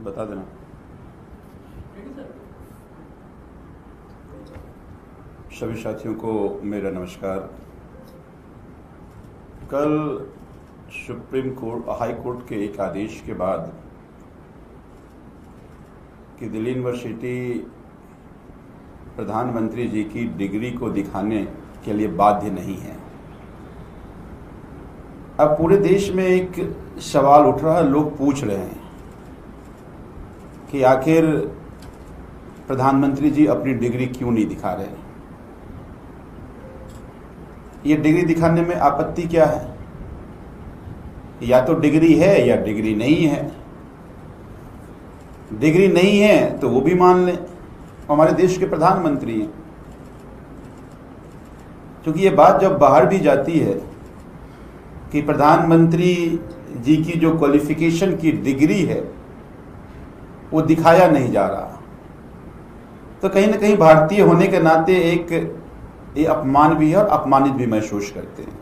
बता देना। सभी साथियों को मेरा नमस्कार। कल सुप्रीम कोर्ट हाई कोर्ट के एक आदेश के बाद कि दिल्ली यूनिवर्सिटी प्रधानमंत्री जी की डिग्री को दिखाने के लिए बाध्य नहीं है, अब पूरे देश में एक सवाल उठ रहा है, लोग पूछ रहे हैं कि आखिर प्रधानमंत्री जी अपनी डिग्री क्यों नहीं दिखा रहे हैं। ये डिग्री दिखाने में आपत्ति क्या है? या तो डिग्री है या डिग्री नहीं है। डिग्री नहीं है तो वो भी मान लें, हमारे देश के प्रधानमंत्री हैं। क्योंकि ये बात जब बाहर भी जाती है कि प्रधानमंत्री जी की जो क्वालिफिकेशन की डिग्री है वो दिखाया नहीं जा रहा, तो कहीं ना कहीं भारतीय होने के नाते एक ये अपमान भी है और अपमानित भी महसूस करते हैं।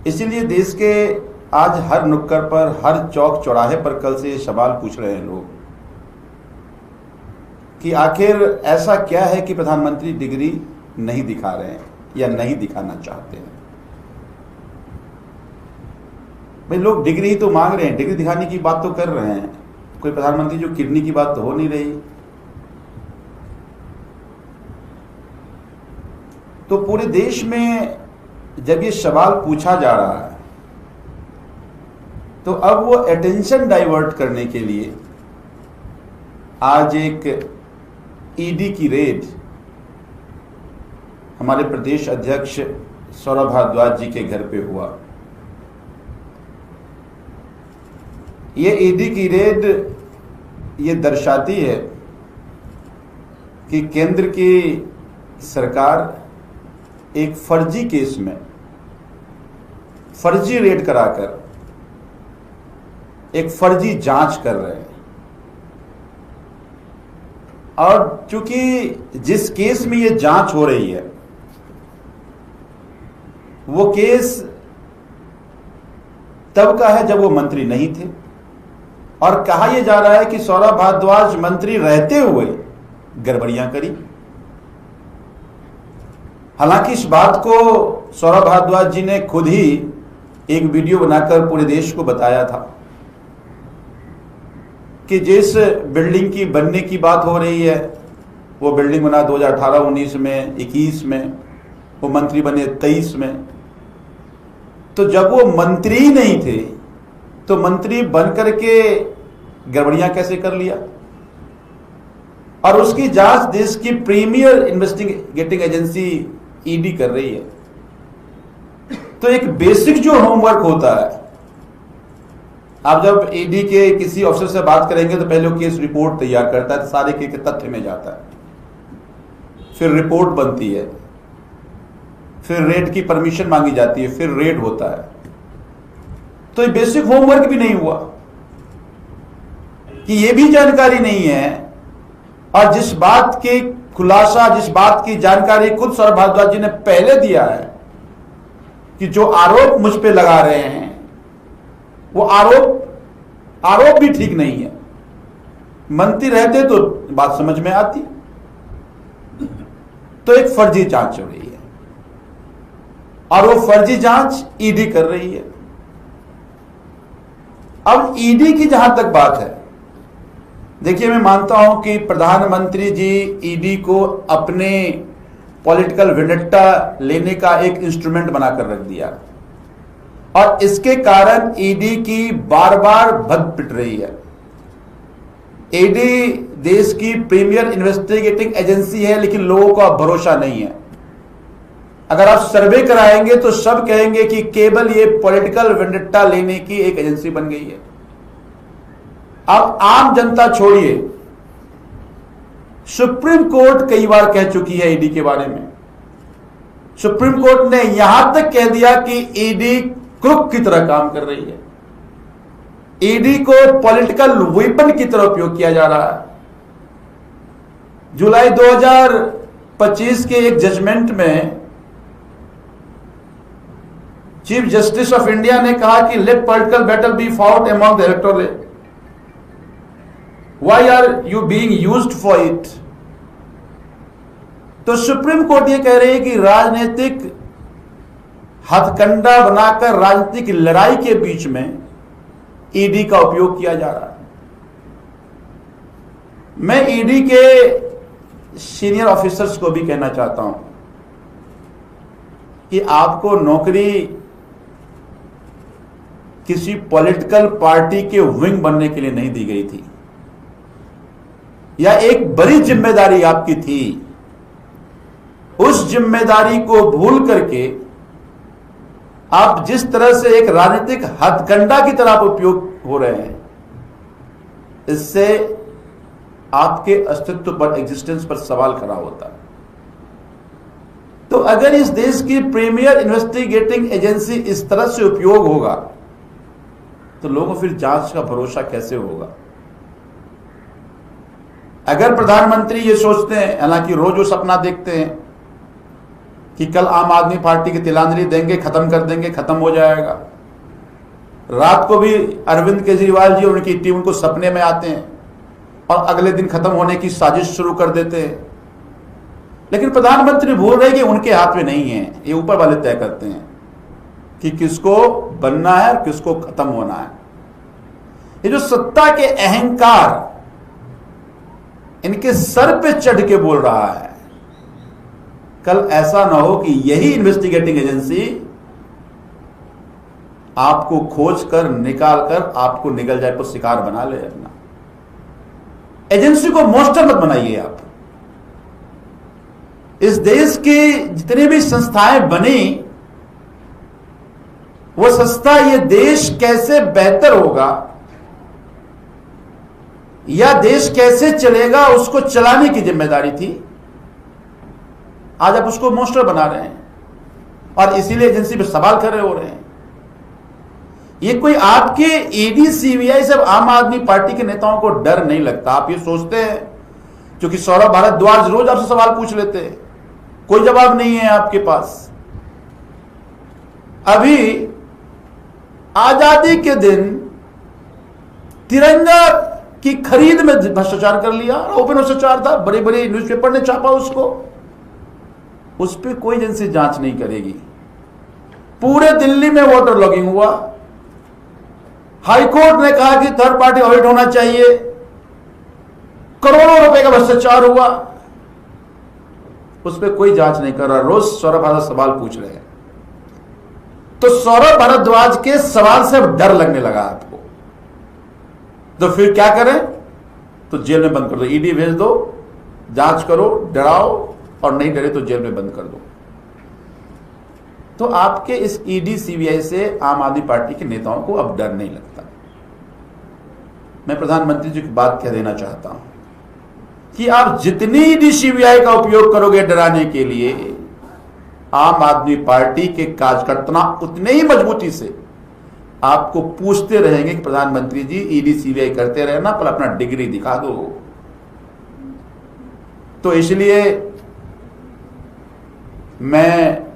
इसीलिए देश के आज हर नुक्कड़ पर, हर चौक चौराहे पर कल से ये सवाल पूछ रहे हैं लोग कि आखिर ऐसा क्या है कि प्रधानमंत्री डिग्री नहीं दिखा रहे हैं या नहीं दिखाना चाहते हैं। भाई लोग डिग्री ही तो मांग रहे हैं, डिग्री दिखाने की बात तो कर रहे हैं, कोई प्रधानमंत्री जो किडनी की बात तो हो नहीं रही। तो पूरे देश में जब ये सवाल पूछा जा रहा है तो अब वो अटेंशन डाइवर्ट करने के लिए आज एक ईडी की रेड हमारे प्रदेश अध्यक्ष सौरभ भारद्वाज जी के घर पे हुआ। ये ईडी की रेड ये दर्शाती है कि केंद्र की सरकार एक फर्जी केस में फर्जी रेड कराकर एक फर्जी जांच कर रहे हैं। और चूंकि जिस केस में ये जांच हो रही है वो केस तब का है जब वो मंत्री नहीं थे, और कहा यह जा रहा है कि सौरभ भारद्वाज मंत्री रहते हुए गड़बड़ियां करी। हालांकि इस बात को सौरभ भारद्वाज जी ने खुद ही एक वीडियो बनाकर पूरे देश को बताया था कि जिस बिल्डिंग की बनने की बात हो रही है वो बिल्डिंग बना 2018-19 में, 21 में, वो मंत्री बने 23 में। तो जब वो मंत्री नहीं थे तो मंत्री बनकर के गड़बड़ियां कैसे कर लिया? और उसकी जांच देश की प्रीमियर इन्वेस्टिगेटिंग एजेंसी ईडी कर रही है। तो एक बेसिक जो होमवर्क होता है, आप जब ईडी के किसी ऑफिसर से बात करेंगे तो पहले वो केस रिपोर्ट तैयार करता है, सारे के तथ्य में जाता है, फिर रिपोर्ट बनती है, फिर रेड की परमिशन मांगी जाती है, फिर रेड होता है। तो ये बेसिक होमवर्क भी नहीं हुआ कि ये भी जानकारी नहीं है। और जिस बात की खुलासा, जिस बात की जानकारी खुद सौरभ भारद्वाज जी ने पहले दिया है कि जो आरोप मुझ पे लगा रहे हैं वो आरोप भी ठीक नहीं है। मंत्री रहते तो बात समझ में आती। तो एक फर्जी जांच हो रही है और वो फर्जी जांच ईडी कर रही है। अब ईडी की जहां तक बात है, देखिए मैं मानता हूं कि प्रधानमंत्री जी ईडी को अपने पॉलिटिकल वेंडेट्टा लेने का एक इंस्ट्रूमेंट बनाकर रख दिया और इसके कारण ईडी की बार बार भद पिट रही है। ईडी देश की प्रीमियर इन्वेस्टिगेटिंग एजेंसी है, लेकिन लोगों को अब भरोसा नहीं है। अगर आप सर्वे कराएंगे तो सब कहेंगे कि केवल ये पॉलिटिकल वेंडेट्टा लेने की एक एजेंसी बन गई है। अब आम जनता छोड़िए, सुप्रीम कोर्ट कई बार कह चुकी है ईडी के बारे में। सुप्रीम कोर्ट ने यहां तक कह दिया कि ईडी क्रुक की तरह काम कर रही है, ईडी को पॉलिटिकल वेपन की तरह उपयोग किया जा रहा है। जुलाई 2025 के एक जजमेंट में चीफ जस्टिस ऑफ इंडिया ने कहा कि let political battle be fought among the electorate. Why are you being used for it. तो सुप्रीम कोर्ट ये कह रही है कि राजनीतिक हथकंडा बनाकर राजनीतिक लड़ाई के बीच में ईडी का उपयोग किया जा रहा है। मैं ईडी के सीनियर ऑफिसर्स को भी कहना चाहता हूं कि आपको नौकरी किसी पॉलिटिकल पार्टी के विंग बनने के लिए नहीं दी गई थी, या एक बड़ी जिम्मेदारी आपकी थी। उस जिम्मेदारी को भूल करके आप जिस तरह से एक राजनीतिक हथकंडा की तरह उपयोग हो रहे हैं, इससे आपके अस्तित्व पर, एग्जिस्टेंस पर सवाल खड़ा होता है। तो अगर इस देश की प्रीमियर इन्वेस्टिगेटिंग एजेंसी इस तरह से उपयोग होगा तो लोगों को फिर जांच का भरोसा कैसे होगा? अगर प्रधानमंत्री ये सोचते हैं, हालांकि रोज वो सपना देखते हैं कि कल आम आदमी पार्टी की तिलांजलि देंगे, खत्म कर देंगे, खत्म हो जाएगा। रात को भी अरविंद केजरीवाल जी और उनकी टीम उनको सपने में आते हैं और अगले दिन खत्म होने की साजिश शुरू कर देते हैं। लेकिन प्रधानमंत्री भूल रहे कि उनके हाथ में नहीं है, ये ऊपर वाले तय करते हैं कि किसको बनना है और किसको खत्म होना है। ये जो सत्ता के अहंकार इनके सर पे चढ़ के बोल रहा है, कल ऐसा ना हो कि यही इन्वेस्टिगेटिंग एजेंसी आपको खोज कर निकाल कर आपको निगल जाए पर शिकार बना ले अपना। एजेंसी को मॉन्स्टर मत बनाइए आप। इस देश की जितनी भी संस्थाएं बनी, वो संस्था ये देश कैसे बेहतर होगा या देश कैसे चलेगा उसको चलाने की जिम्मेदारी थी। आज आप उसको मॉन्स्टर बना रहे हैं और इसीलिए एजेंसी पे सवाल खड़े हो रहे हैं। ये कोई आपके ईडी सीबीआई से आम आदमी पार्टी के नेताओं को डर नहीं लगता। आप ये सोचते हैं क्योंकि सौरभ भारद्वाज रोज आपसे सवाल पूछ लेते हैं, कोई जवाब नहीं है आपके पास। अभी आजादी के दिन तिरंगा की खरीद में भ्रष्टाचार कर लिया, ओपन भ्रष्टाचार था, बड़े बड़े न्यूज़पेपर ने छापा उसको। उस पर कोई एजेंसी जांच नहीं करेगी। पूरे दिल्ली में वोटर लॉगिंग हुआ, हाईकोर्ट ने कहा कि थर्ड पार्टी ऑडिट होना चाहिए, करोड़ों रुपए का भ्रष्टाचार हुआ, उस पर कोई जांच नहीं कर रहा। रोज सौरभ भारद्वाज सवाल पूछ रहे हैं। तो सौरभ भारद्वाज के सवाल से डर लगने लगा आपको, तो फिर क्या करें? तो जेल में बंद कर दो, ईडी भेज दो, जांच करो, डराओ, और नहीं डरे तो जेल में बंद कर दो। तो आपके इस ईडी सीबीआई से आम आदमी पार्टी के नेताओं को अब डर नहीं लगता। मैं प्रधानमंत्री जी की बात कह देना चाहता हूं कि आप जितनी ईडी सीबीआई का उपयोग करोगे डराने के लिए, आम आदमी पार्टी के कार्यकर्ता उतने ही मजबूती से आपको पूछते रहेंगे कि प्रधानमंत्री जी ईडी सीबीआई करते रहना, पर अपना डिग्री दिखा दो। तो इसलिए मैं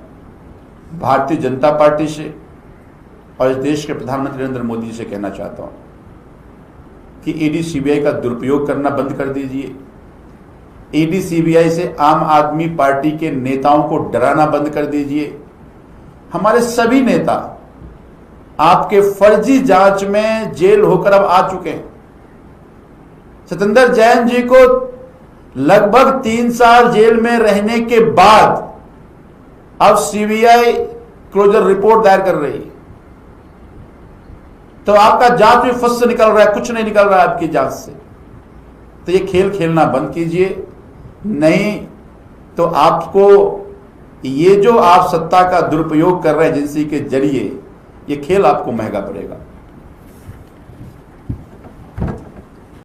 भारतीय जनता पार्टी से और इस देश के प्रधानमंत्री नरेंद्र मोदी जी से कहना चाहता हूं कि ईडी सीबीआई का दुरुपयोग करना बंद कर दीजिए। ईडी सीबीआई से आम आदमी पार्टी के नेताओं को डराना बंद कर दीजिए। हमारे सभी नेता आपके फर्जी जांच में जेल होकर अब आ चुके हैं। सत्येंद्र जैन जी को लगभग 3 साल जेल में रहने के बाद अब सीबीआई क्लोजर रिपोर्ट दायर कर रही है। तो आपका जांच में फंस से निकल रहा है, कुछ नहीं निकल रहा है आपकी जांच से। तो ये खेल खेलना बंद कीजिए, नहीं तो आपको ये जो आप सत्ता का दुरुपयोग कर रहे हैं एजेंसी के जरिए, ये खेल आपको महंगा पड़ेगा।